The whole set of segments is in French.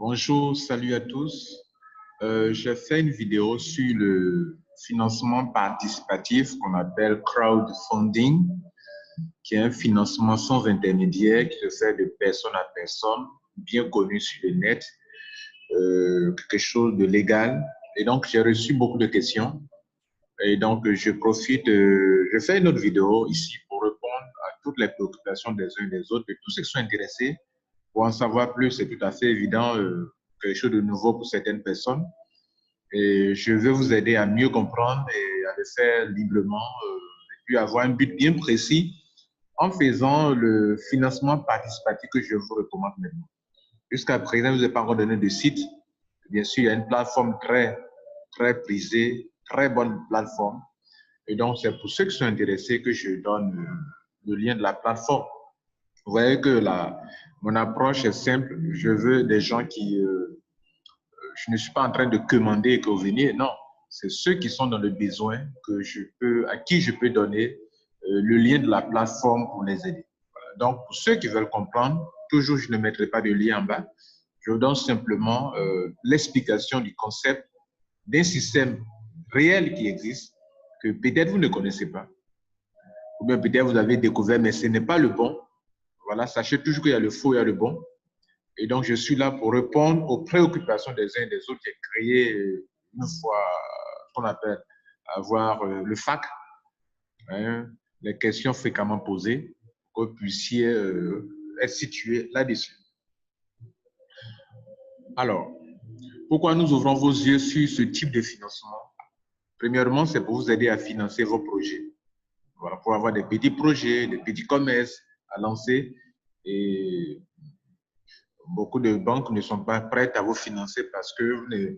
Bonjour, salut à tous. J'ai fait une vidéo sur le financement participatif qu'on appelle crowdfunding, qui est un financement sans intermédiaire qui se fait de personne à personne, bien connu sur le net, quelque chose de légal. Et donc, j'ai reçu beaucoup de questions. Et donc, je profite, je fais une autre vidéo ici pour répondre à toutes les préoccupations des uns et des autres, de tous ceux qui sont intéressés. Pour en savoir plus, c'est tout à fait évident, quelque chose de nouveau pour certaines personnes. Et je veux vous aider à mieux comprendre et à le faire librement, et puis avoir un but bien précis en faisant le financement participatif que je vous recommande maintenant. Jusqu'à présent, je ne vous ai pas encore donné de site. Bien sûr, il y a une plateforme très prisée, très bonne plateforme. Et donc, c'est pour ceux qui sont intéressés que je donne le lien de la plateforme. Vous voyez que mon approche est simple. Je veux des gens qui... je ne suis pas en train de commander que vous veniez. Non, c'est ceux qui sont dans le besoin à qui je peux donner le lien de la plateforme pour les aider. Voilà. Donc, pour ceux qui veulent comprendre, toujours, je ne mettrai pas de lien en bas. Je vous donne simplement l'explication du concept d'un système réel qui existe, que peut-être vous ne connaissez pas, ou bien peut-être vous avez découvert, mais ce n'est pas le bon. Voilà, sachez toujours qu'il y a le faux, il y a le bon. Et donc, je suis là pour répondre aux préoccupations des uns et des autres. J'ai créé une fois ce qu'on appelle avoir le FAQ, hein, les questions fréquemment posées, pour que vous puissiez être situé là-dessus. Alors, pourquoi nous ouvrons vos yeux sur ce type de financement? Premièrement, c'est pour vous aider à financer vos projets. Voilà, pour avoir des petits projets, des petits commerces à lancer. Et beaucoup de banques ne sont pas prêtes à vous financer parce que vous ne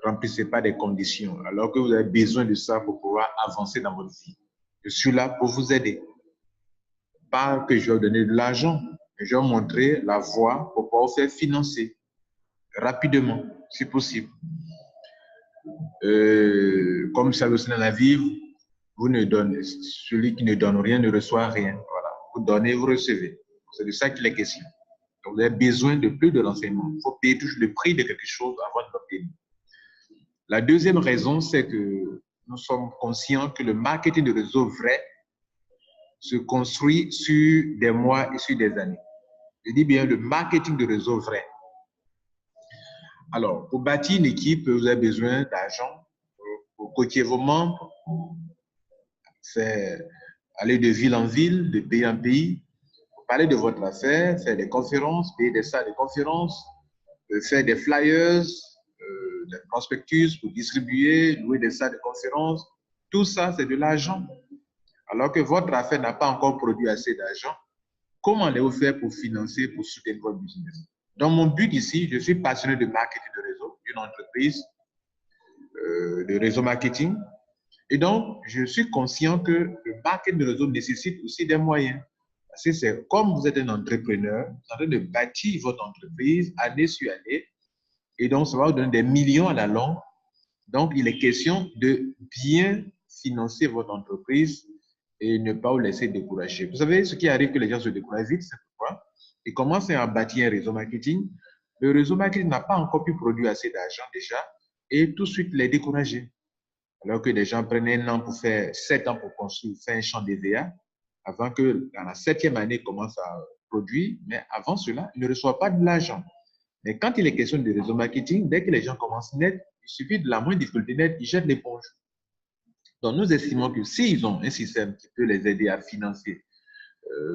remplissez pas des conditions, alors que vous avez besoin de ça pour pouvoir avancer dans votre vie. Je suis là pour vous aider. Pas que je vais vous donner de l'argent, mais je vais vous montrer la voie pour pouvoir vous faire financer rapidement, si possible. Comme ça le dans la vie, celui qui ne donne rien ne reçoit rien. Voilà. Vous donnez, vous recevez. C'est de ça qu'il est question. Donc, vous avez besoin de plus de renseignements. Il faut payer toujours le prix de quelque chose avant de l'obtenir. La deuxième raison, c'est que nous sommes conscients que le marketing de réseau vrai se construit sur des mois et sur des années. Je dis bien le marketing de réseau vrai. Alors, pour bâtir une équipe, vous avez besoin d'argent pour coacher vos membres, faire aller de ville en ville, de pays en pays, parler de votre affaire, faire des conférences, payer des salles de conférences, faire des flyers, des prospectus pour distribuer, louer des salles de conférences. Tout ça, c'est de l'argent. Alors que votre affaire n'a pas encore produit assez d'argent, comment allez-vous faire pour financer, pour soutenir votre business? Donc, mon but ici, je suis passionné de marketing de réseau, d'une entreprise, de réseau marketing. Et donc, je suis conscient que le marketing de réseau nécessite aussi des moyens. Parce que c'est comme vous êtes un entrepreneur, vous êtes en train de bâtir votre entreprise année sur année. Et donc, ça va vous donner des millions à la longue. Donc, il est question de bien financer votre entreprise et ne pas vous laisser décourager. Vous savez, ce qui arrive que les gens se découragent vite, c'est pourquoi ils commencent à bâtir un réseau marketing. Le réseau marketing n'a pas encore pu produire assez d'argent déjà et tout de suite les décourager. Alors que les gens prennent un an pour faire 7 ans pour construire, faire un champ d'EVA, avant que dans la 7e année, ils commencent à produire. Mais avant cela, ils ne reçoivent pas de l'argent. Mais quand il est question de réseau marketing, dès que les gens commencent net, il suffit de la moindre difficulté net, ils jettent l'éponge. Donc, nous estimons que s'ils ont un système qui peut les aider à financer,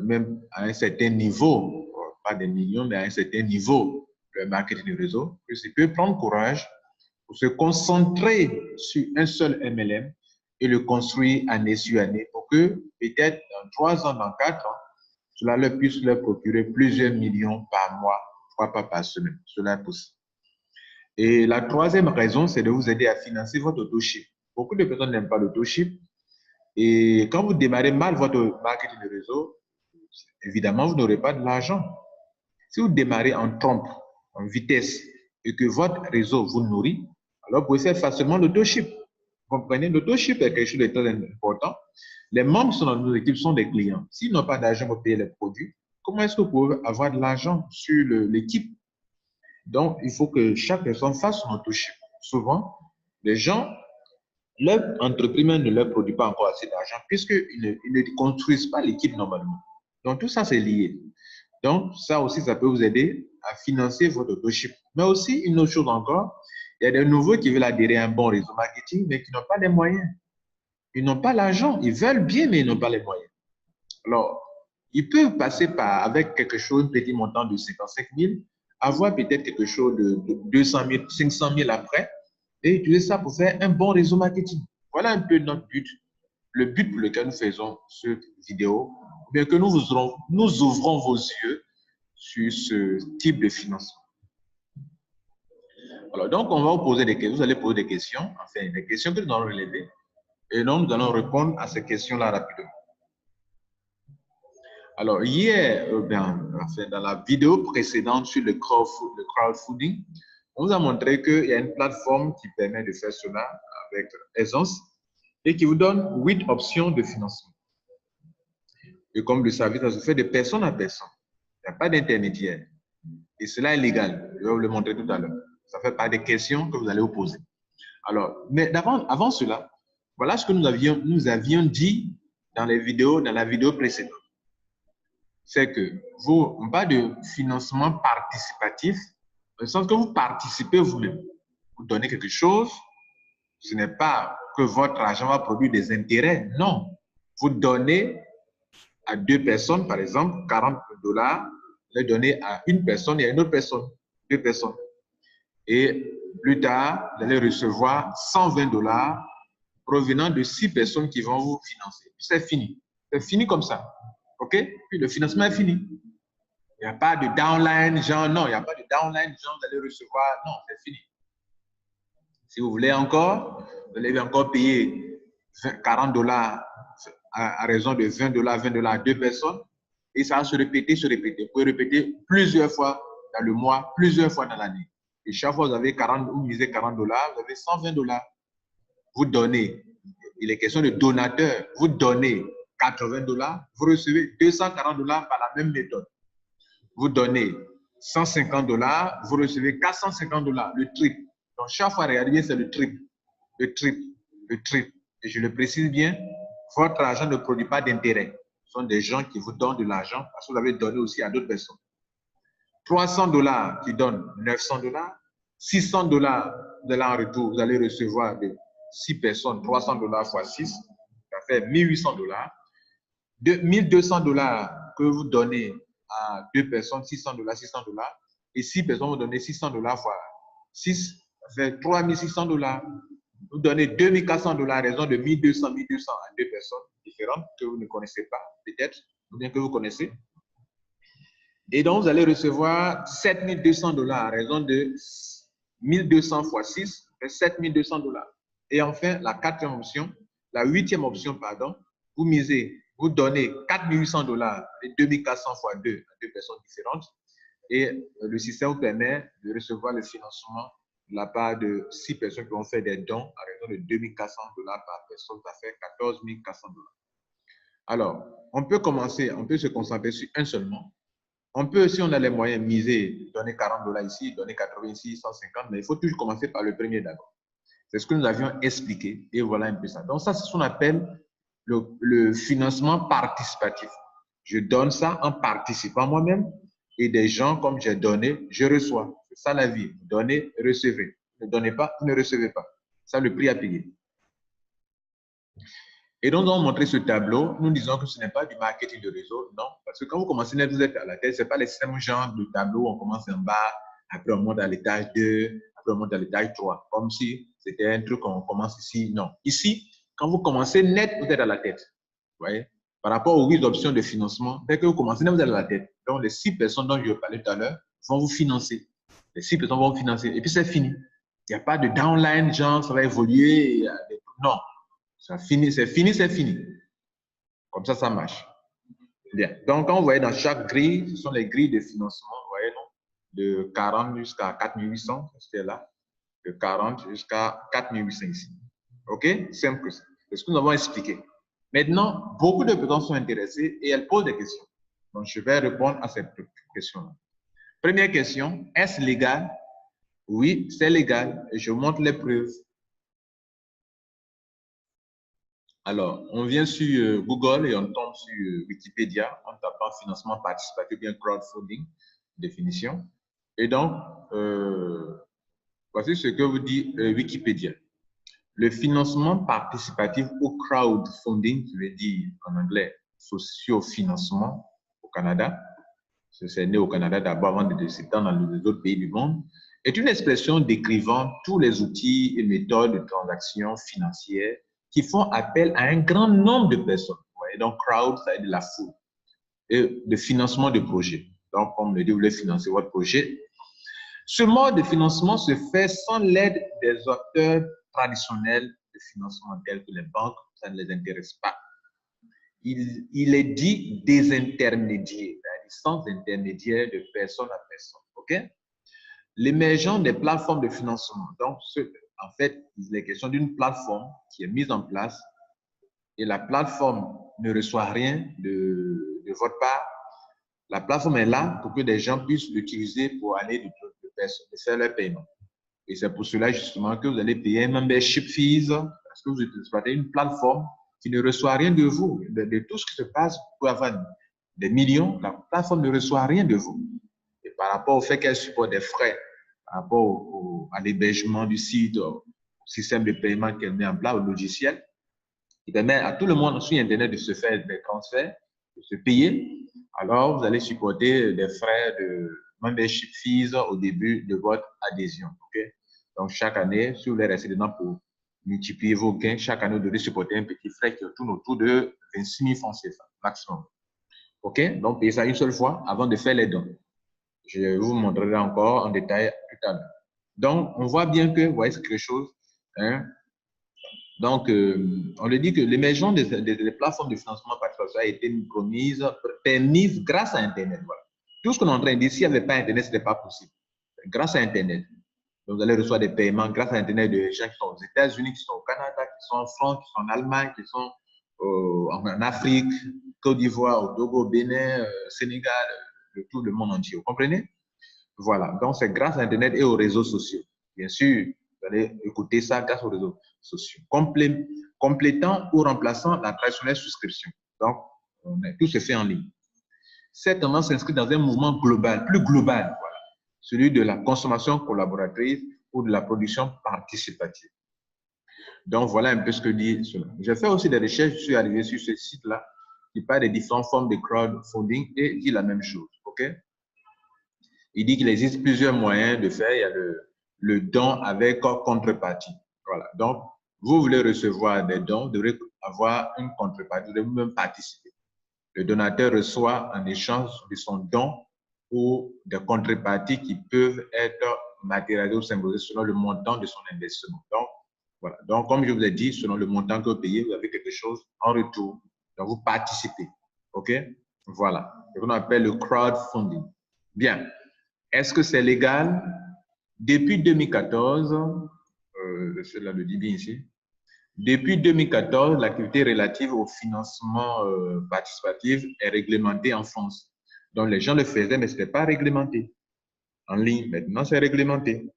même à un certain niveau, pas des millions, mais à un certain niveau, le marketing du réseau, que c'est peut prendre courage pour se concentrer sur un seul MLM et le construire année sur année pour que peut-être dans 3 ans, dans 4 ans, cela leur puisse leur procurer plusieurs millions par mois, pas par semaine. Cela est possible. Et la troisième raison, c'est de vous aider à financer votre autoship. Beaucoup de personnes n'aiment pas l'autoship. Et quand vous démarrez mal votre marketing de réseau, évidemment, vous n'aurez pas de l'argent. Si vous démarrez en trompe, en vitesse, et que votre réseau vous nourrit, alors vous pouvez faire facilement l'autoship. Vous comprenez? L'autoship est quelque chose de très important. Les membres qui sont dans nos équipes sont des clients. S'ils n'ont pas d'argent pour payer les produits, comment est-ce que vous pouvez avoir de l'argent sur l'équipe? Donc, il faut que chaque personne fasse son auto-ship. Souvent, les gens, leur entreprise même ne leur produit pas encore assez d'argent puisqu'ils ne construisent pas l'équipe normalement. Donc, tout ça, c'est lié. Donc, ça aussi, ça peut vous aider à financer votre auto-ship. Mais aussi, une autre chose encore, il y a des nouveaux qui veulent adhérer à un bon réseau marketing, mais qui n'ont pas les moyens. Ils n'ont pas l'argent. Ils veulent bien, mais ils n'ont pas les moyens. Alors, ils peuvent passer par, avec quelque chose, un petit montant de 55 000, avoir peut-être quelque chose de 200 000, 500 000 après, et utiliser ça pour faire un bon réseau marketing. Voilà un peu notre but, le but pour lequel nous faisons cette vidéo, ou bien que nous ouvrons vos yeux sur ce type de financement. Alors, donc, on va vous poser des questions, vous allez poser des questions, enfin, des questions que nous allons relever, et donc, nous allons répondre à ces questions-là rapidement. Alors, hier, dans la vidéo précédente sur le crowdfunding, on vous a montré qu'il y a une plateforme qui permet de faire cela avec aisance et qui vous donne 8 options de financement. Et comme le service, ça se fait de personne à personne. Il n'y a pas d'intermédiaire. Et cela est légal. Je vais vous le montrer tout à l'heure. Ça fait pas des questions que vous allez vous poser. Alors, mais avant cela, voilà ce que nous avions dit dans la vidéo précédente. C'est que on parle de financement participatif, dans le sens que vous participez vous-même. Vous donnez quelque chose, ce n'est pas que votre argent va produire des intérêts, non. Vous donnez à 2 personnes, par exemple, 40 $, vous les donnez à une personne et à une autre personne, 2 personnes. Et plus tard, vous allez recevoir 120 $ provenant de 6 personnes qui vont vous financer. C'est fini. C'est fini comme ça. OK? Puis le financement est fini. Il n'y a pas de downline, genre, non, il n'y a pas de downline, genre, vous allez recevoir, non, c'est fini. Si vous voulez encore, vous allez encore payer 40 $ à raison de 20 $, à 2 personnes, et ça va se répéter, se répéter. Vous pouvez répéter plusieurs fois dans le mois, plusieurs fois dans l'année. Et chaque fois, vous avez 40, vous misez 40 $, vous avez 120 $. Vous donnez, il est question de donateur, vous donnez 80 $, vous recevez 240 $ par la même méthode. Vous donnez 150 $, vous recevez 450 $, le triple. Donc, chaque fois, regardez bien, c'est le triple, le triple, le triple. Et je le précise bien, votre argent ne produit pas d'intérêt. Ce sont des gens qui vous donnent de l'argent parce que vous avez donné aussi à d'autres personnes. 300 $ qui donnent 900 $, 600 $, de là en retour, vous allez recevoir de 6 personnes, 300 $ fois 6, ça fait 1800 $. 1200 $ que vous donnez à 2 personnes, 600 $, 600 $, et 6 personnes vous donnez 600 $ fois 6, ça fait 3600 $. Vous donnez 2400 $ à raison de 1200 à 2 personnes différentes que vous ne connaissez pas, peut-être, ou bien que vous connaissez. Et donc, vous allez recevoir 7200 $ à raison de 1200 fois 6, ça fait 7200 $. Et enfin, la quatrième option, la huitième option, pardon, vous misez, vous donnez 4800 $ et 2400 fois 2 à 2 personnes différentes. Et le système vous permet de recevoir le financement de la part de 6 personnes qui vont faire des dons à raison de 2400 $ par personne, ça fait 14 400 $. Alors, on peut commencer, on peut se concentrer sur un seulement. On peut, si on a les moyens, miser, donner 40 $ ici, donner 80 ici, 150, mais il faut toujours commencer par le premier d'abord. C'est ce que nous avions expliqué et voilà un peu ça. Donc ça, c'est ce qu'on appelle le financement participatif. Je donne ça en participant moi-même et des gens, comme j'ai donné, je reçois. C'est ça la vie. Donnez, recevez. Ne donnez pas, vous ne recevez pas. Ça, le prix à payer. Et donc, on va montrer ce tableau. Nous disons que ce n'est pas du marketing de réseau, non. Parce que quand vous commencez, vous êtes à la tête, ce n'est pas les systèmes genre de tableau où on commence en bas, après on monte à l'étage 2, après on monte à l'étage 3. Comme si c'était un truc qu'on commence ici. Non. Ici, quand vous commencez net, vous êtes à la tête. Vous voyez? Par rapport aux 8 options de financement, dès que vous commencez net, vous êtes à la tête. Donc, les 6 personnes dont je parlais tout à l'heure vont vous financer. Les 6 personnes vont vous financer. Et puis, c'est fini. Il n'y a pas de downline, genre, ça va évoluer. Non. Ça finit, c'est fini, c'est fini. Comme ça, ça marche. Bien. Donc, quand vous voyez dans chaque grille, ce sont les grilles de financement, vous voyez, non? De 40 jusqu'à 4800, c'était là. De 40 jusqu'à 4800 ici. OK? Simple que ça. C'est ce que nous avons expliqué. Maintenant, beaucoup de personnes sont intéressées et elles posent des questions. Donc, je vais répondre à cette question-là. Première question, est-ce légal? Oui, c'est légal et je montre les preuves. Alors, on vient sur Google et on tombe sur Wikipédia en tapant financement participatif, bien crowdfunding, définition. Et donc, voici ce que vous dit Wikipédia. Le financement participatif ou crowdfunding, je vais dire en anglais socio-financement au Canada, c'est né au Canada d'abord avant de s'étendre dans les autres pays du monde, est une expression décrivant tous les outils et méthodes de transactions financières qui font appel à un grand nombre de personnes. Vous voyez, donc, crowd, ça veut dire de la foule. Et de financement de projets. Donc, comme le dit, vous voulez financer votre projet. Ce mode de financement se fait sans l'aide des acteurs traditionnels de financement tels que les banques, ça ne les intéresse pas. Il est dit désintermédiaire, sans intermédiaire de personne à personne. OK? L'émergence des plateformes de financement. Donc, en fait, il est question d'une plateforme qui est mise en place et la plateforme ne reçoit rien de votre part. La plateforme est là pour que des gens puissent l'utiliser pour aller de faire leur paiement. Et c'est pour cela justement que vous allez payer un membership fees parce que vous exploitez une plateforme qui ne reçoit rien de vous. De tout ce qui se passe, vous pouvez avoir des millions, la plateforme ne reçoit rien de vous. Et par rapport au fait qu'elle supporte des frais, par rapport à l'hébergement du site, au système de paiement qu'elle met en place, au logiciel, qui permet à tout le monde sur Internet de se faire des transferts, de se payer, alors vous allez supporter des frais de membership fees au début de votre adhésion. Okay? Donc, chaque année, si vous voulez rester dedans pour multiplier vos gains, chaque année, vous devez supporter un petit frais qui tourne autour de 26 000 francs CFA maximum. OK? Donc, payez ça une seule fois avant de faire les dons. Je vous montrerai encore en détail tout à l'heure. Donc, on voit bien que, vous voyez, c'est quelque chose. Hein? Donc, on le dit que l'émergence des plateformes de financement participatif a été permise grâce à Internet. Voilà. Tout ce qu'on est en train de dire, s'il n'y avait pas Internet, ce n'était pas possible. Grâce à Internet. Donc, vous allez recevoir des paiements grâce à Internet de gens qui sont aux États-Unis, qui sont au Canada, qui sont en France, qui sont en Allemagne, qui sont en Afrique, Côte d'Ivoire, au Togo, au Bénin, Sénégal, de tout le monde entier. Vous comprenez? Voilà. Donc, c'est grâce à Internet et aux réseaux sociaux. Bien sûr, vous allez écouter ça grâce aux réseaux sociaux. Complétant ou remplaçant la traditionnelle souscription. Donc, tout se fait en ligne. Cette tendance s'inscrit dans un mouvement global, plus global, voilà, celui de la consommation collaboratrice ou de la production participative. Donc, voilà un peu ce que dit cela. J'ai fait aussi des recherches, je suis arrivé sur ce site-là qui parle des différentes formes de crowdfunding et dit la même chose. OK? Il dit qu'il existe plusieurs moyens de faire. Il y a le don avec contrepartie. Voilà. Donc, vous voulez recevoir des dons, vous devrez avoir une contrepartie, vous devez même participer. Le donateur reçoit en échange de son don ou des contreparties qui peuvent être matérialisées ou symbolisées selon le montant de son investissement. Donc, voilà. Donc, comme je vous ai dit, selon le montant que vous payez, vous avez quelque chose en retour. Donc, vous participez. OK? Voilà. C'est ce qu'on appelle le crowdfunding. Bien. Est-ce que c'est légal? Depuis 2014, cela le dit bien ici, depuis 2014, l'activité relative au financement participatif est réglementée en France. Donc, les gens le faisaient, mais ce n'était pas réglementé. En ligne, maintenant, c'est réglementé.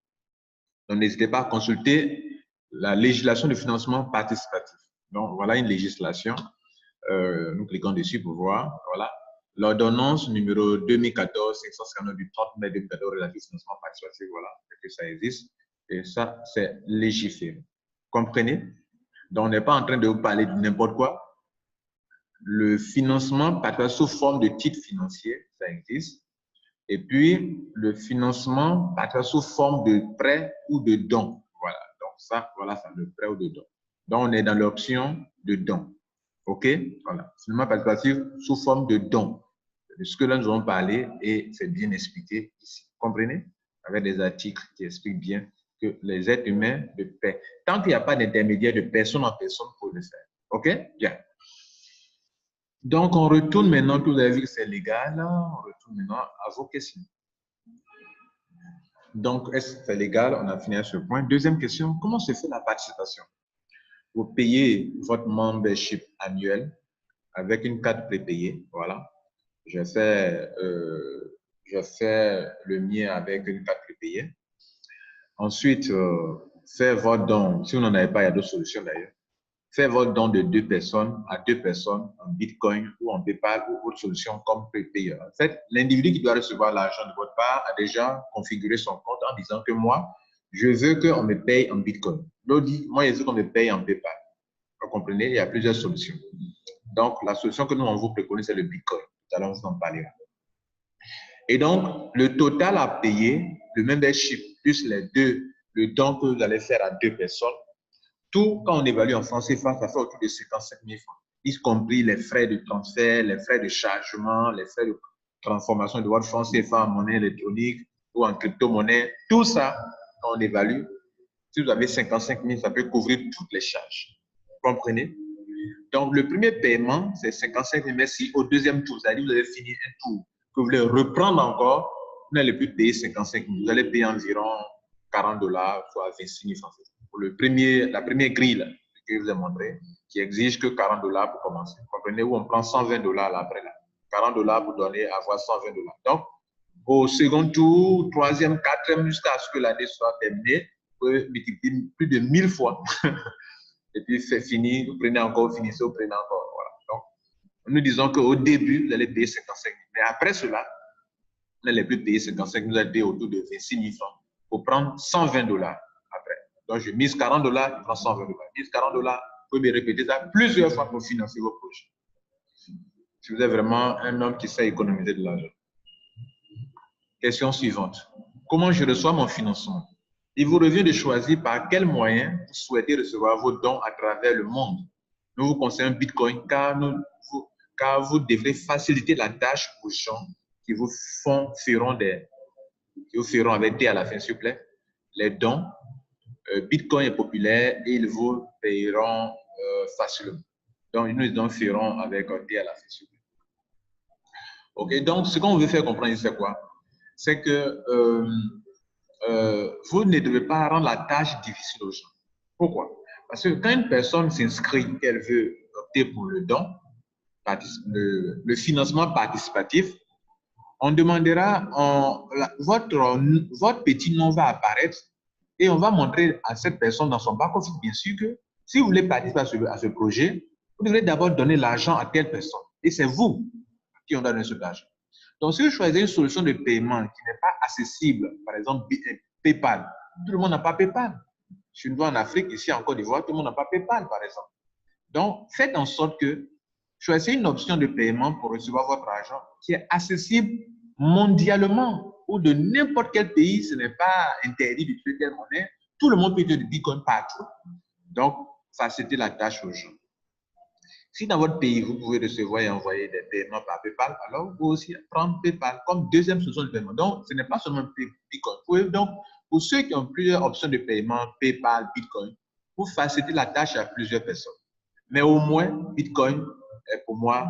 Donc, n'hésitez pas à consulter la législation de financement participatif. Donc, voilà une législation. Nous cliquons dessus pour voir. Voilà. L'ordonnance numéro 2014-559 du 30 mai 2014 relative au financement participatif, voilà, que ça existe. Et ça, c'est légiféré. Comprenez? Donc, on n'est pas en train de vous parler de n'importe quoi. Le financement participatif sous forme de titres financiers, ça existe. Et puis, le financement participatif sous forme de prêt ou de don. Voilà. Donc, ça, voilà, ça, le prêt ou de don. Donc, on est dans l'option de don. OK? Voilà. Financement participatif sous forme de don. De ce que là, nous allons parler et c'est bien expliqué ici. Comprenez? Avec des articles qui expliquent bien que les êtres humains de paix, tant qu'il n'y a pas d'intermédiaire de personne en personne pour le faire. OK? Bien. Donc, on retourne maintenant, tout vous avez vu que c'est légal, on retourne maintenant à vos questions. Donc, est-ce que c'est légal? On a fini à ce point. Deuxième question, comment se fait la participation? Vous payez votre membership annuel avec une carte prépayée. Voilà. Je Je fais le mien avec une carte prépayée. Ensuite, faire votre don. Si vous n'en avez pas, il y a d'autres solutions d'ailleurs. Faire votre don de 2 personnes à 2 personnes en Bitcoin ou en PayPal ou autre solution comme prépayeur. En fait, l'individu qui doit recevoir l'argent de votre part a déjà configuré son compte en disant que moi, je veux qu'on me paye en Bitcoin. L'autre dit, moi, je veux qu'on me paye en PayPal. Vous comprenez? Il y a plusieurs solutions. Donc, la solution que nous, on vous préconise, c'est le Bitcoin. Tout à l'heure, on vous en parlera. Et donc, le total à payer, le membership, plus les deux, le don que vous allez faire à 2 personnes, tout, quand on évalue en francs CFA, ça fait autour de 55 000 francs, y compris les frais de transfert, les frais de chargement, les frais de transformation de votre franc CFA en monnaie électronique ou en crypto-monnaie. Tout ça, quand on évalue, si vous avez 55 000, ça peut couvrir toutes les charges. Vous comprenez? Donc, le premier paiement, c'est 55 000. Mais si au deuxième tour, c'est-à-dire vous avez fini un tour, que vous voulez reprendre encore, vous n'allez plus payer 55 000. Vous allez payer environ $40, soit 26 000 francs. Pour la première grille là, que je vous ai montré, qui exige que $40 pour commencer. Vous comprenez? Où on prend $120 là, après là. $40 pour donner, avoir $120. Donc, au second tour, troisième, quatrième, jusqu'à ce que l'année soit terminée, vous pouvez multiplier plus de 1000 fois. Et puis, c'est fini, vous prenez encore, vous finissez, vous prenez encore. Voilà. Donc, nous disons qu'au début, vous allez payer 55 000. Mais après cela, vous n'allez plus payer 55 000, vous allez payer autour de 26 000 francs pour prendre $120 après. Donc, je mise $40, je prends $120. Je mise $40, vous pouvez me répéter ça plusieurs fois pour financer vos projets. Si vous êtes vraiment un homme qui sait économiser de l'argent. Question suivante. Comment je reçois mon financement? Il vous revient de choisir par quel moyen vous souhaitez recevoir vos dons à travers le monde. Nous vous conseillons Bitcoin car vous devrez faciliter la tâche aux gens qui vous feront avec T à la fin, s'il vous plaît, les dons. Bitcoin est populaire et ils vous payeront facilement. Donc, nous les ferons avec T à la fin, s'il vous plaît. OK, donc ce qu'on veut faire comprendre, c'est quoi? C'est que vous ne devez pas rendre la tâche difficile aux gens. Pourquoi? Parce que quand une personne s'inscrit, qu'elle veut opter pour le don, le financement participatif, on demandera, votre petit nom va apparaître et on va montrer à cette personne dans son back-office, bien sûr, que si vous voulez participer à ce projet, vous devrez d'abord donner l'argent à telle personne. Et c'est vous qui on doit donner cet argent. Donc, si vous choisissez une solution de paiement qui n'est pas accessible, par exemple PayPal, tout le monde n'a pas PayPal. Si une fois en Afrique, ici en Côte d'Ivoire, tout le monde n'a pas PayPal, par exemple. Donc, faites en sorte que choisissez une option de paiement pour recevoir votre argent qui est accessible mondialement ou de n'importe quel pays. Ce n'est pas interdit d'utiliser telle monnaie. Tout le monde peut utiliser du Bitcoin partout. Donc, facilitez la tâche aux gens. Si dans votre pays, vous pouvez recevoir et envoyer des paiements par PayPal, alors vous pouvez aussi prendre PayPal comme deuxième solution de paiement. Donc, ce n'est pas seulement Bitcoin. Vous pouvez donc, pour ceux qui ont plusieurs options de paiement, PayPal, Bitcoin, vous facilitez la tâche à plusieurs personnes. Mais au moins, Bitcoin est pour moi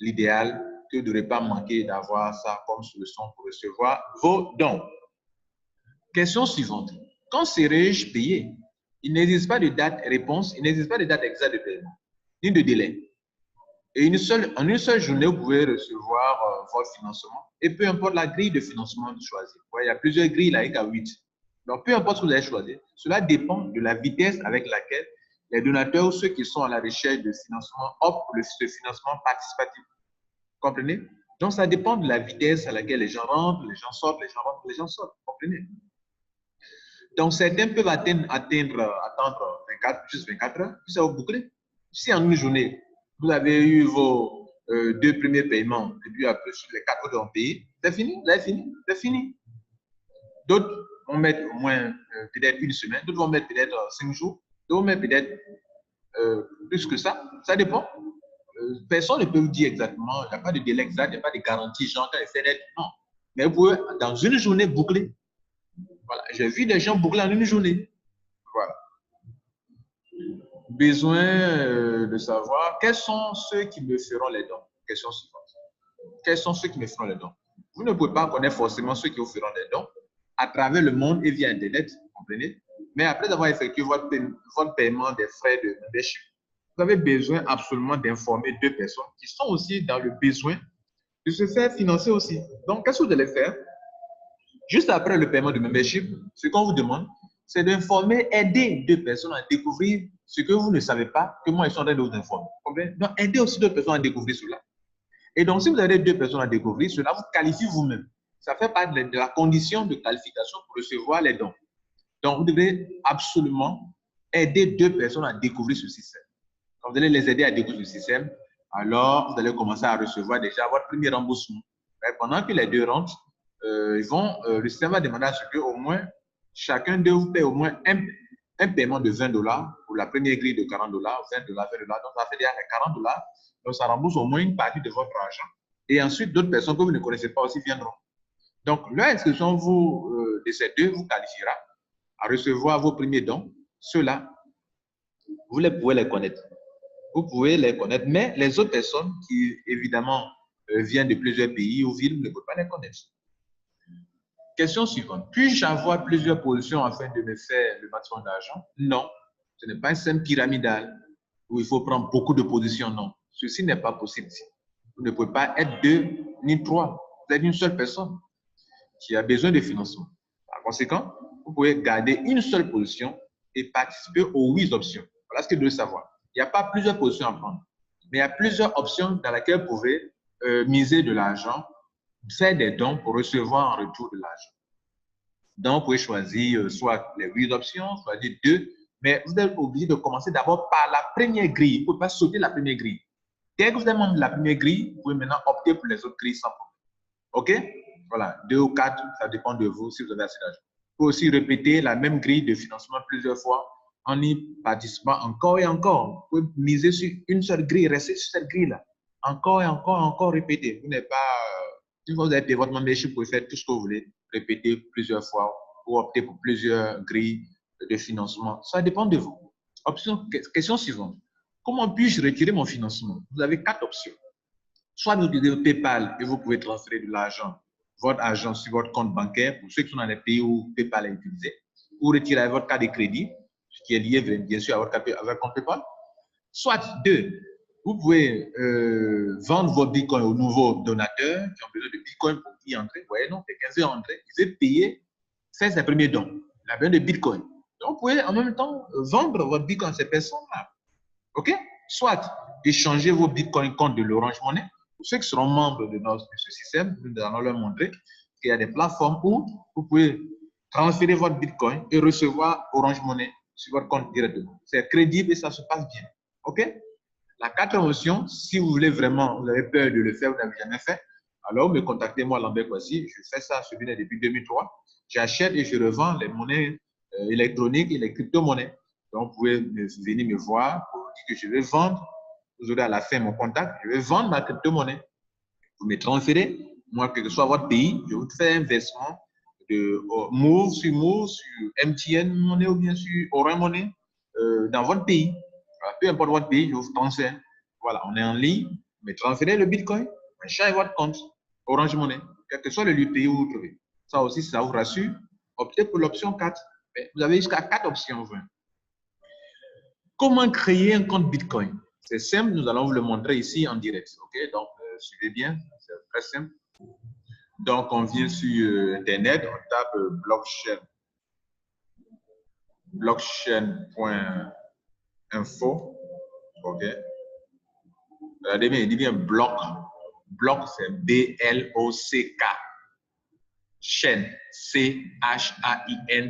l'idéal que vous ne devrez pas manquer d'avoir ça comme solution pour recevoir vos dons. Question suivante. Quand serai-je payé? Il n'existe pas de date réponse, il n'existe pas de date exacte de paiement, ni de délai. Et en une seule journée, vous pouvez recevoir votre financement. Et peu importe la grille de financement choisie. Il y a plusieurs grilles là, à 8. Donc, peu importe ce que vous avez choisi, cela dépend de la vitesse avec laquelle les donateurs ou ceux qui sont à la recherche de financement optent pour ce financement participatif. Vous comprenez? Donc, ça dépend de la vitesse à laquelle les gens rentrent, les gens sortent, les gens rentrent, les gens sortent. Vous comprenez? Donc, certains peuvent attendre 24 heures, puis ça va boucler. Si en une journée, vous avez eu vos 2 premiers paiements, et puis après, sur les 4 autres ont payé, c'est fini, là, c'est fini, c'est fini. D'autres vont mettre au moins peut-être une semaine, d'autres vont mettre peut-être 5 jours, d'autres vont mettre peut-être plus que ça. Ça dépend. Personne ne peut vous dire exactement, il n'y a pas de délai exact, il n'y a pas de garantie, genre, quand il fait d'être, non. Mais vous pouvez, dans une journée, boucler. Voilà, j'ai vu des gens boucler en une journée. Voilà. Besoin de savoir quels sont ceux qui me feront les dons. Question suivante. Quels sont ceux qui me feront les dons? Vous ne pouvez pas connaître forcément ceux qui vous feront les dons à travers le monde et via Internet, vous comprenez? Mais après avoir effectué votre paiement des frais de membership, vous avez besoin absolument d'informer 2 personnes qui sont aussi dans le besoin de se faire financer aussi. Donc, qu'est-ce que vous allez faire? Juste après le paiement du membership, ce qu'on vous demande, c'est d'informer, aider deux personnes à découvrir ce que vous ne savez pas, que moi, ils sont en train de vous informer. Donc, aider aussi deux personnes à découvrir cela. Et donc, si vous avez deux personnes à découvrir, cela vous qualifie vous-même. Ça fait partie de la condition de qualification pour recevoir les dons. Donc, vous devez absolument aider deux personnes à découvrir ce système. Quand vous allez les aider à découvrir ce système, alors vous allez commencer à recevoir déjà votre premier remboursement. Et pendant que les deux rentrent, le système va demander à ce qu'au moins chacun d'eux vous paie au moins un paiement de $20 pour la première grille de $40, $20, $20. Donc, ça fait déjà $40. Donc, ça rembourse au moins une partie de votre argent. Et ensuite, d'autres personnes que vous ne connaissez pas aussi viendront. Donc, l'inscription de ces deux vous qualifiera à recevoir vos premiers dons. Ceux-là, vous pouvez les connaître. Vous pouvez les connaître, mais les autres personnes qui, évidemment, viennent de plusieurs pays ou villes, ne peuvent pas les connaître. Question suivante. Puis-je avoir plusieurs positions afin de me faire le maximum d'argent? Non. Ce n'est pas un système pyramidal où il faut prendre beaucoup de positions. Non. Ceci n'est pas possible. Vous ne pouvez pas être deux ni trois. Vous êtes une seule personne qui a besoin de financement. Par conséquent, vous pouvez garder une seule position et participer aux 8 options. Voilà ce que vous devez savoir. Il n'y a pas plusieurs positions à prendre, mais il y a plusieurs options dans lesquelles vous pouvez miser de l'argent, faire des dons pour recevoir en retour de l'argent. Donc, vous pouvez choisir soit les 8 options, soit les 2, mais vous êtes obligé de commencer d'abord par la première grille. Vous ne pouvez pas sauter la première grille. Dès que vous avez membre de la première grille, vous pouvez maintenant opter pour les autres grilles sans problème. OK? Voilà, 2 ou 4, ça dépend de vous si vous avez assez d'argent. Vous pouvez aussi répéter la même grille de financement plusieurs fois en y participant encore et encore. Vous pouvez miser sur une seule grille, rester sur cette grille-là. Encore et encore et encore répéter. Vous n'êtes pas, si vous avez votre membership, vous pouvez faire tout ce que vous voulez, répéter plusieurs fois ou opter pour plusieurs grilles de financement. Ça dépend de vous. Question suivante. Comment puis-je retirer mon financement? Vous avez 4 options. Soit vous utilisez PayPal et vous pouvez transférer de l'argent, votre argent sur votre compte bancaire pour ceux qui sont dans les pays où PayPal est utilisé, ou retirer votre carte de crédit, ce qui est lié bien sûr à votre compte PayPal. Soit 2, vous pouvez vendre vos bitcoins aux nouveaux donateurs qui ont besoin de bitcoins pour y entrer. Vous voyez, non, les 15 heures entrer, ils veulent payer, faire ses premiers dons. Il a besoin de bitcoin. Donc, vous pouvez en même temps vendre votre bitcoin à ces personnes-là. OK? Soit échanger vos bitcoins contre de l'Orange Money. Pour ceux qui seront membres de ce système, nous allons leur montrer qu'il y a des plateformes où vous pouvez transférer votre bitcoin et recevoir Orange Money sur votre compte directement. C'est crédible et ça se passe bien. OK? La 4e option, si vous voulez vraiment, vous avez peur de le faire, vous n'avez jamais fait, alors me contactez moi, Lambert Kwasi. Je fais ça sur Binet depuis 2003. J'achète et je revends les monnaies électroniques et les crypto-monnaies. Donc, vous pouvez venir me voir pour dire que je vais vendre. Vous aurez à la fin mon contact. Je vais vendre ma crypto-monnaie. Vous me transférez. Moi, quel que soit votre pays, je vous fais un versement de Move sur MTN Money ou bien sur Orange Money dans votre pays. Voilà, peu importe votre pays, je vous transfère. Voilà, on est en ligne. Vous me transférez le Bitcoin. Chargez votre compte Orange Money, quel que soit le pays où vous trouvez. Ça aussi, ça vous rassure. Optez pour l'option 4. Vous avez jusqu'à 4 options. Comment créer un compte Bitcoin? C'est simple, nous allons vous le montrer ici en direct. OK? Donc, suivez bien, c'est très simple. Donc, on vient sur Internet, on tape blockchain.info. OK? Regardez bien, il dit bien bloc. Bloc, c'est B-L-O-C-K. Chaîne, C-H-A-I-N. Il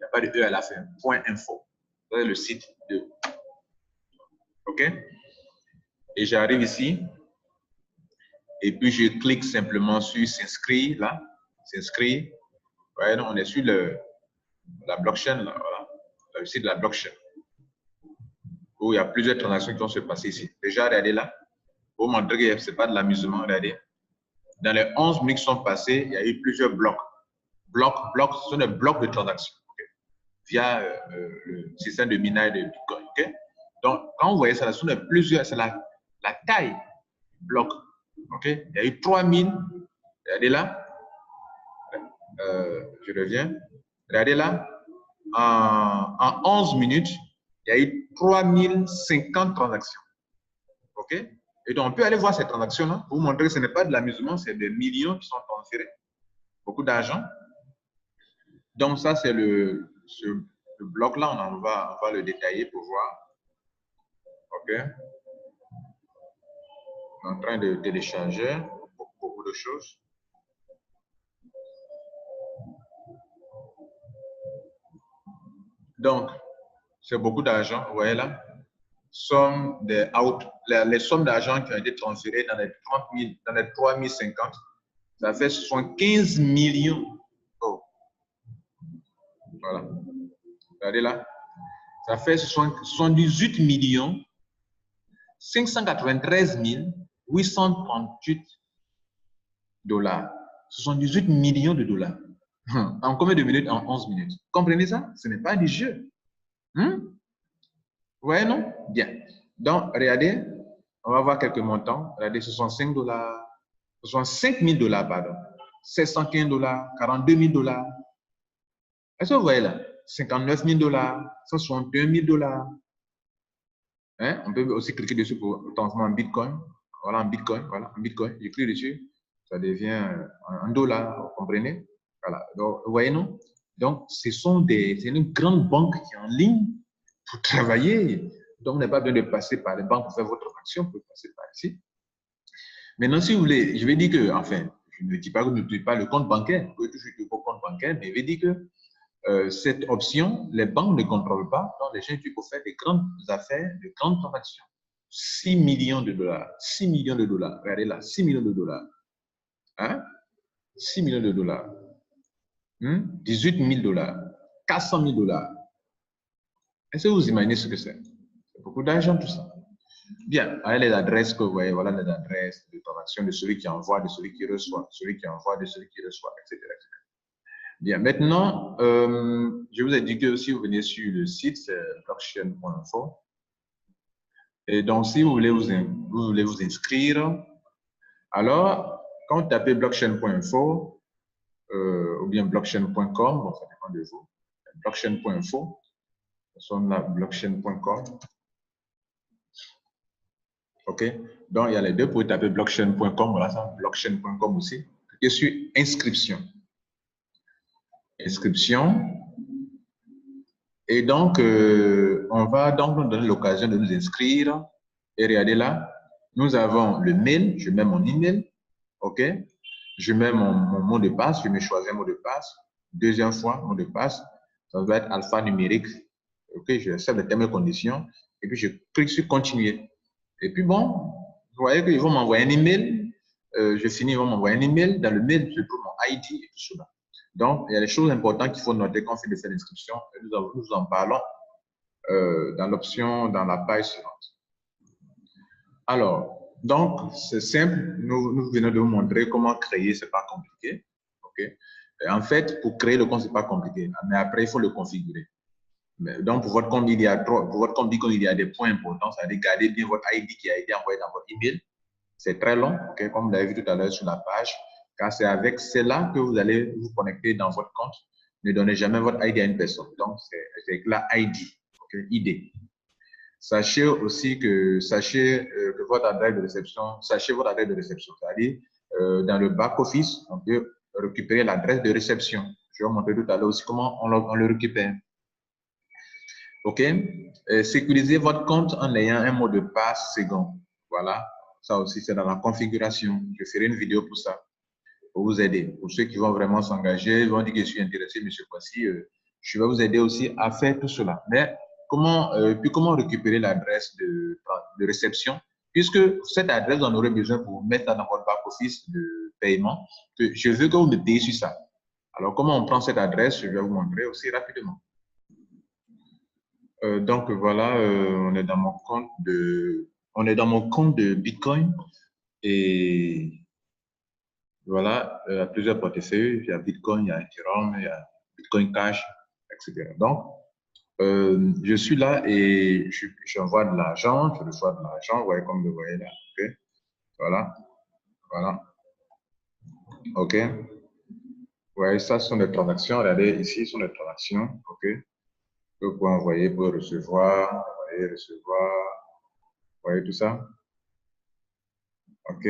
n'y a pas de E à la fin. .info. C'est le site de. OK? Et j'arrive ici. Et puis, je clique simplement sur s'inscrire, là. S'inscrire. Ouais, on est sur la blockchain, là. Voilà. Le site de la blockchain. Où il y a plusieurs transactions qui vont se passer ici. Déjà, regardez là. Pour montrer que ce n'est pas de l'amusement, regardez. Dans les 11 minutes qui sont passées, il y a eu plusieurs blocs. Blocs, ce sont des blocs de transactions. Okay? Via le système de minage de Bitcoin. Okay? Donc, quand vous voyez ça, ce sont plusieurs, c'est la taille du bloc. Okay? Il y a eu 3000. Regardez là. Je reviens. Regardez là. En 11 minutes, il y a eu 3050 transactions. OK? Et donc, on peut aller voir ces transactions-là pour vous montrer que ce n'est pas de l'amusement, c'est des millions qui sont transférés. Beaucoup d'argent. Donc, ça, c'est le bloc-là, on va le détailler pour voir. OK. On est en train de télécharger beaucoup de choses. Donc, c'est beaucoup d'argent, vous voyez là. Les sommes d'argent qui ont été transférées dans les 30 000, dans les 3 050, ça fait 75 millions. Oh. Voilà. Regardez là. Ça fait 78 millions 593 838 dollars. 78 millions de dollars. En combien de minutes? En 11 minutes. Comprenez ça? Ce n'est pas du jeu. Ouais, non? Bien. Donc, regardez, on va voir quelques montants. Regardez, 65 dollars, 65 000 dollars, pardon. 715 dollars, 42 000 dollars. Est-ce que vous voyez là? 59 000 dollars, 161 000 dollars. Hein? On peut aussi cliquer dessus pour transformer en Bitcoin. Voilà, en Bitcoin. Voilà, en Bitcoin. Je clique dessus. Ça devient un dollar, vous comprenez? Voilà. Donc, vous voyez, non? Donc, c'est une grande banque qui est en ligne pour travailler. Donc, vous n'avez pas besoin de passer par les banques pour faire votre action, vous pouvez passer par ici. Maintenant, si vous voulez, je vais dire que, enfin, je ne dis pas que vous n'utilisez pas le compte bancaire, vous pouvez toujours utiliser vos comptes bancaires, mais je vais dire que cette option, les banques ne contrôlent pas, donc les gens utilisent pour faire des grandes affaires, de grandes transactions. 6 millions de dollars, 6 millions de dollars, regardez là, 6 millions de dollars. Hein? 6 millions de dollars. 18 000 dollars, 400 000 dollars. Est-ce que vous imaginez ce que c'est? C'est beaucoup d'argent, tout ça. Bien, voilà les adresses que vous voyez, voilà les adresses de transaction de celui qui envoie, de celui qui reçoit, celui qui envoie, de celui qui reçoit, etc. etc. Bien, maintenant, je vous ai dit que si vous venez sur le site, c'est blockchain.info. Et donc, si vous voulez vous inscrire, alors, quand vous tapez blockchain.info ou bien blockchain.com, bon, ça dépend de vous, blockchain.info, on a blockchain.com. OK? Donc, il y a les deux pour taper blockchain.com, voilà ça, blockchain.com aussi. Cliquez sur inscription. Inscription. Et donc, on va donc nous donner l'occasion de nous inscrire. Et regardez là, nous avons le mail, je mets mon email, OK? Je mets mon mot de passe, je me choisis un mot de passe. Deuxième fois, mot de passe, ça doit être alphanumérique. OK, je accepte les termes et conditions. Et puis, je clique sur continuer. Et puis, bon, vous voyez qu'ils vont m'envoyer un email. Je finis, ils vont m'envoyer un email. Dans le mail, je trouve mon ID et tout cela. Donc, il y a des choses importantes qu'il faut noter quand on fait de cette inscription. Nous en parlons dans l'option, dans la page suivante. Alors, donc, c'est simple. Nous venons de vous montrer comment créer, c'est pas compliqué. OK? Et en fait, pour créer le compte, c'est pas compliqué. Mais après, il faut le configurer. Donc, pour votre compte, il y a des points importants. C'est-à-dire, gardez bien votre ID qui a été envoyé dans votre email. C'est très long, okay, comme vous l'avez vu tout à l'heure sur la page, car c'est avec cela que vous allez vous connecter dans votre compte. Ne donnez jamais votre ID à une personne. Donc, c'est avec la ID, okay, ID. Sachez aussi que, votre adresse de réception, c'est-à-dire dans le back-office, on peut récupérer l'adresse de réception. Je vais vous montrer tout à l'heure aussi comment on le récupère. OK? Sécurisez votre compte en ayant un mot de passe second. Voilà. Ça aussi, c'est dans la configuration. Je ferai une vidéo pour ça, pour vous aider. Pour ceux qui vont vraiment s'engager, ils vont dire que je suis intéressé, mais cette fois-ci, je vais vous aider aussi à faire tout cela. Mais comment récupérer l'adresse de réception? Puisque cette adresse, on aurait besoin pour mettre dans votre back-office de paiement. Je veux que vous me payiez sur ça. Alors, comment on prend cette adresse? Je vais vous montrer aussi rapidement. Donc, voilà, on est dans mon compte de Bitcoin. Et voilà, il y a plusieurs portefeuilles. Il y a Bitcoin, il y a Ethereum, il y a Bitcoin Cash, etc. Donc, je suis là et j'envoie de l'argent, je reçois de l'argent, vous voyez comme vous voyez là. OK? Voilà. Voilà. OK? Ouais, ça ce sont des transactions. Regardez, ici, ce sont des transactions. OK? Vous pouvez envoyer, vous pouvez recevoir, envoyer, recevoir. Vous voyez tout ça? OK.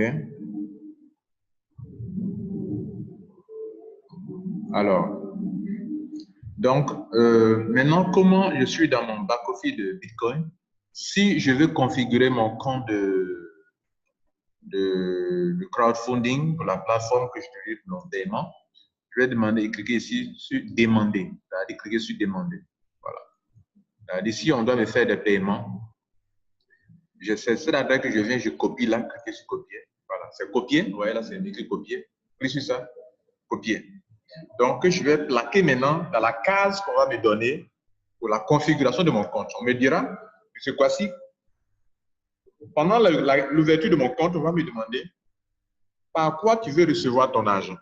Alors, donc, maintenant, comment je suis dans mon back-office de Bitcoin? Si je veux configurer mon compte de crowdfunding pour la plateforme que je utilise pour mon paiement, je vais demander, cliquer ici sur demander. C'est-à-dire cliquer sur demander. Voilà. Ici, on doit me faire des paiements. C'est cette adresse que je viens, je copie là, cliquer sur copier. Voilà, c'est copier. Vous voyez là, c'est écrit copier. Clique sur ça, copier. Donc, je vais plaquer maintenant dans la case qu'on va me donner pour la configuration de mon compte. On me dira, c'est quoi ci? Pendant l'ouverture de mon compte, on va me demander par quoi tu veux recevoir ton argent.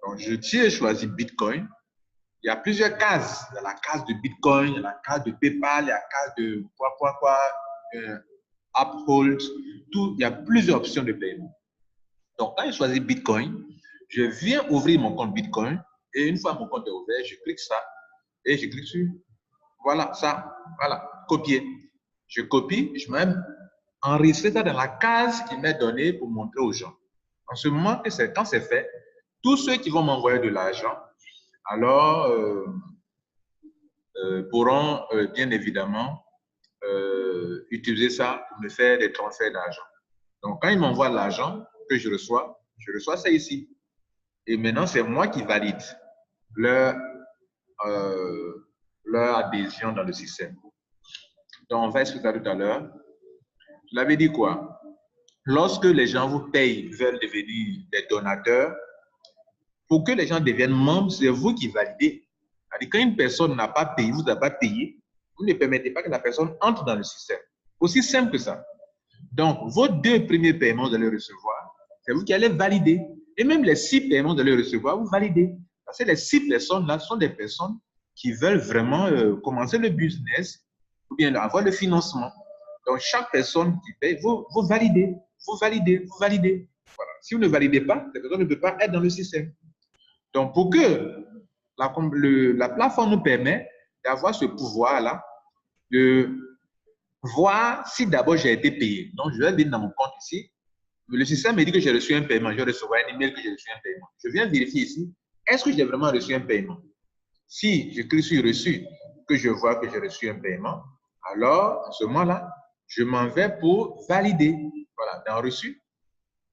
Donc, j'ai choisi Bitcoin. Il y a plusieurs cases. Il y a la case de Bitcoin, il y a la case de PayPal, il y a la case de Uphold. Tout, il y a plusieurs options de paiement. Donc, quand je choisis Bitcoin, je viens ouvrir mon compte Bitcoin et une fois mon compte est ouvert, je clique ça et je clique sur, voilà, ça, voilà, copier. Je copie, je vais enregistrer ça dans la case qui m'est donnée pour montrer aux gens. En ce moment, quand c'est fait, tous ceux qui vont m'envoyer de l'argent, alors, pourront bien évidemment utiliser ça pour me faire des transferts d'argent. Donc, quand ils m'envoient l'argent que je reçois ça ici. Et maintenant, c'est moi qui valide leur adhésion dans le système. Donc, on va expliquer ça tout à l'heure. Je l'avais dit quoi? Lorsque les gens vous payent, veulent devenir des donateurs, pour que les gens deviennent membres, c'est vous qui validez. C'est-à-dire, quand une personne n'a pas payé, vous n'a pas payé, vous ne permettez pas que la personne entre dans le système. Aussi simple que ça. Donc, vos 2 premiers paiements, vous allez recevoir, c'est vous qui allez valider. Et même les 6 paiements, vous allez recevoir, vous validez. Parce que les 6 personnes-là sont des personnes qui veulent vraiment commencer le business ou bien avoir le financement. Donc, chaque personne qui paye, vous validez, vous validez, vous validez. Voilà. Si vous ne validez pas, cette personne ne peut pas être dans le système. Donc, pour que la plateforme nous permet d'avoir ce pouvoir-là, de voir si d'abord j'ai été payé. Donc, je vais venir dans mon compte ici. Le système me dit que j'ai reçu un paiement. Je vais recevoir un email que j'ai reçu un paiement. Je viens vérifier ici. Est-ce que j'ai vraiment reçu un paiement? Si je clique sur reçu, que je vois que j'ai reçu un paiement, alors, à ce moment-là, je m'en vais pour valider. Voilà, dans reçu,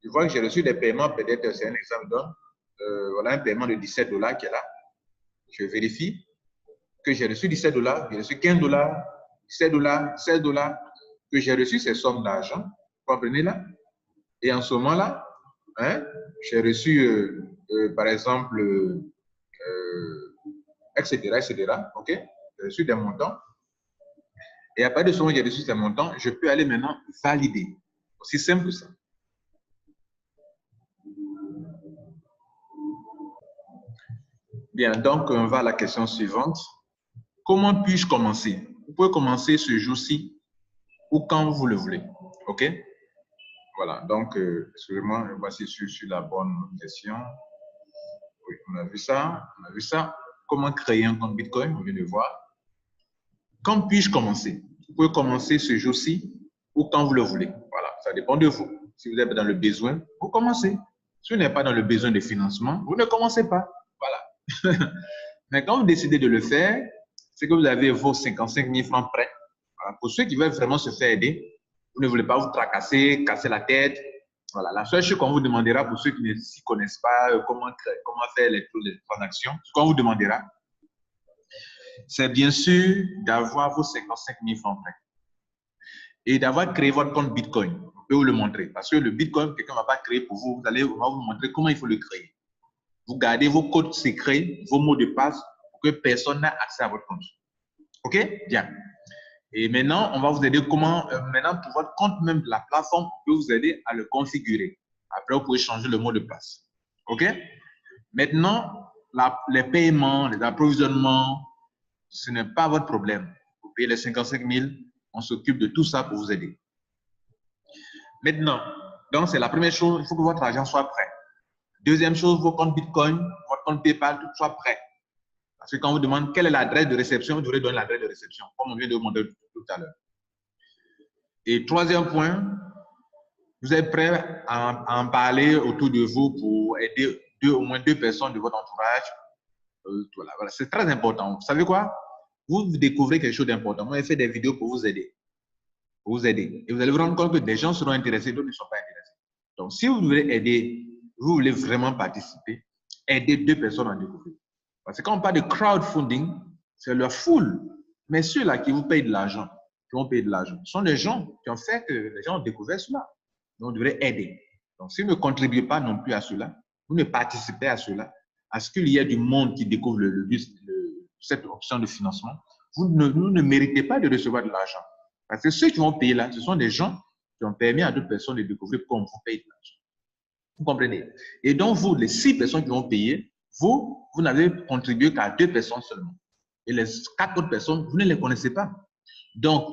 je vois que j'ai reçu des paiements. Peut-être, c'est un exemple. Voilà un paiement de $17 qui est là. Je vérifie que j'ai reçu $17, j'ai reçu $15, $17, $16, que j'ai reçu ces sommes d'argent. Vous comprenez là? Et en ce moment-là, hein, j'ai reçu, par exemple, etc., etc. OK? J'ai reçu des montants. Et à partir de ce moment où j'ai reçu ces montants, je peux aller maintenant valider. Aussi simple que ça. Bien, donc on va à la question suivante. Comment puis-je commencer? Vous pouvez commencer ce jour-ci ou quand vous le voulez. OK? Voilà, donc, excusez-moi, voici sur la bonne question. Oui, on a vu ça, on a vu ça. Comment créer un compte Bitcoin, on vient de voir. Quand puis-je commencer? Vous pouvez commencer ce jour-ci ou quand vous le voulez. Voilà, ça dépend de vous. Si vous êtes dans le besoin, vous commencez. Si vous n'êtes pas dans le besoin de financement, vous ne commencez pas. Voilà. Mais quand vous décidez de le faire, c'est que vous avez vos 55 000 francs prêts. Voilà. Pour ceux qui veulent vraiment se faire aider, vous ne voulez pas vous tracasser, casser la tête. Voilà. La seule chose qu'on vous demandera, pour ceux qui ne s'y connaissent pas, comment faire les transactions, ce qu'on vous demandera, c'est bien sûr d'avoir vos 55 000 francs prêts et d'avoir créé votre compte Bitcoin. On peut vous le montrer. Parce que le Bitcoin, quelqu'un ne va pas créer pour vous. On va vous montrer comment il faut le créer. Vous gardez vos codes secrets, vos mots de passe pour que personne n'ait accès à votre compte. OK? Bien. Et maintenant, on va vous aider comment, maintenant, pour votre compte même de la plateforme, on peut vous aider à le configurer. Après, vous pouvez changer le mot de passe. OK? Maintenant, les paiements, les approvisionnements, ce n'est pas votre problème. Vous payez les 55 000, on s'occupe de tout ça pour vous aider. Maintenant, donc c'est la première chose, il faut que votre argent soit prêt. Deuxième chose, vos comptes Bitcoin, votre compte PayPal, tout soit prêt. Parce que quand on vous demande quelle est l'adresse de réception, vous devrez donner l'adresse de réception, comme on vient de vous montrer tout à l'heure. Et troisième point, Vous êtes prêt à en parler autour de vous pour aider au moins 2 personnes de votre entourage. Voilà. C'est très important. Vous savez quoi? Vous découvrez quelque chose d'important. Moi, j'ai fait des vidéos pour vous aider. Pour vous aider. Et vous allez vous rendre compte que des gens seront intéressés, d'autres ne sont pas intéressés. Donc, si vous voulez aider, vous voulez vraiment participer, aidez 2 personnes à découvrir. Parce que quand on parle de crowdfunding, c'est leur foule. Mais ceux-là qui vous payent de l'argent, qui vont payer de l'argent, sont des gens qui ont fait que les gens ont découvert cela. Donc, on devrait aider. Donc, si vous ne contribuez pas non plus à cela, vous ne participez à cela, à ce qu'il y ait du monde qui découvre cette option de financement, vous ne méritez pas de recevoir de l'argent. Parce que ceux qui vont payer là, ce sont des gens qui ont permis à d'autres personnes de découvrir comme vous payez de l'argent. Vous comprenez? Et donc, vous, les 6 personnes qui vont payer, vous n'avez contribué qu'à 2 personnes seulement. Et les 4 autres personnes, vous ne les connaissez pas. Donc,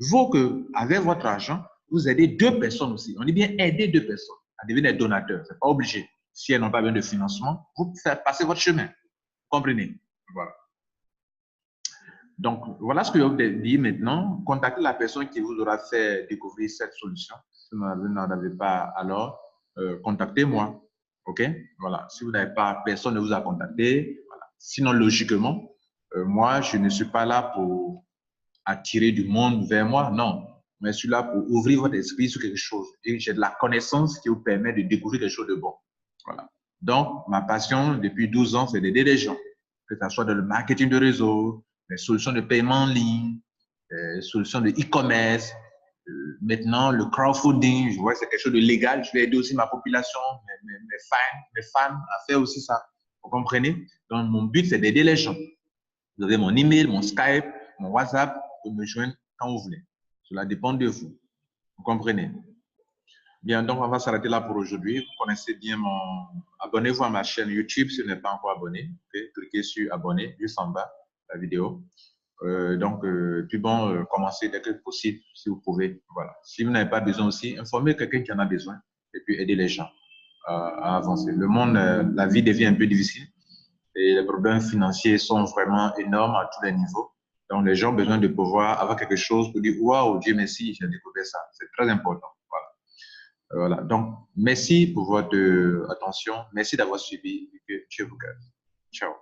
il faut qu'avec votre argent, vous aidez 2 personnes aussi. On dit bien aider 2 personnes à devenir des donateurs. Ce n'est pas obligé. Si elles n'ont pas besoin de financement, vous faites passer votre chemin. Vous comprenez? Voilà. Donc, voilà ce que je vais vous dire maintenant. Contactez la personne qui vous aura fait découvrir cette solution. Si vous n'en avez pas, alors, contactez-moi. OK? Voilà. Si vous n'avez pas, personne ne vous a contacté. Voilà. Sinon, logiquement, moi, je ne suis pas là pour attirer du monde vers moi. Non. Mais je suis là pour ouvrir votre esprit sur quelque chose. Et j'ai de la connaissance qui vous permet de découvrir quelque chose de bon. Voilà. Donc, ma passion depuis 12 ans, c'est d'aider les gens. Que ce soit dans le marketing de réseau, les solutions de paiement en ligne, les solutions de e-commerce. Maintenant, le crowdfunding, je vois que c'est quelque chose de légal. Je vais aider aussi ma population, mes fans à faire aussi ça. Vous comprenez? Donc, mon but, c'est d'aider les gens. Vous avez mon email, mon Skype, mon WhatsApp, vous pouvez me joindre quand vous voulez. Cela dépend de vous. Vous comprenez? Bien, donc on va s'arrêter là pour aujourd'hui. Vous connaissez bien mon... Abonnez-vous à ma chaîne YouTube si vous n'êtes pas encore abonné. Okay? Cliquez sur abonner, juste en bas, la vidéo. Puis bon, commencez dès que possible, si vous pouvez. Voilà. Si vous n'avez pas besoin aussi, informez quelqu'un qui en a besoin et puis aider les gens à avancer. Le monde, la vie devient un peu difficile et les problèmes financiers sont vraiment énormes à tous les niveaux. Donc, les gens ont besoin de pouvoir avoir quelque chose pour dire, waouh, Dieu merci, j'ai découvert ça. C'est très important. Voilà. Voilà. Donc, merci pour votre attention. Merci d'avoir suivi et que Dieu vous garde. Ciao.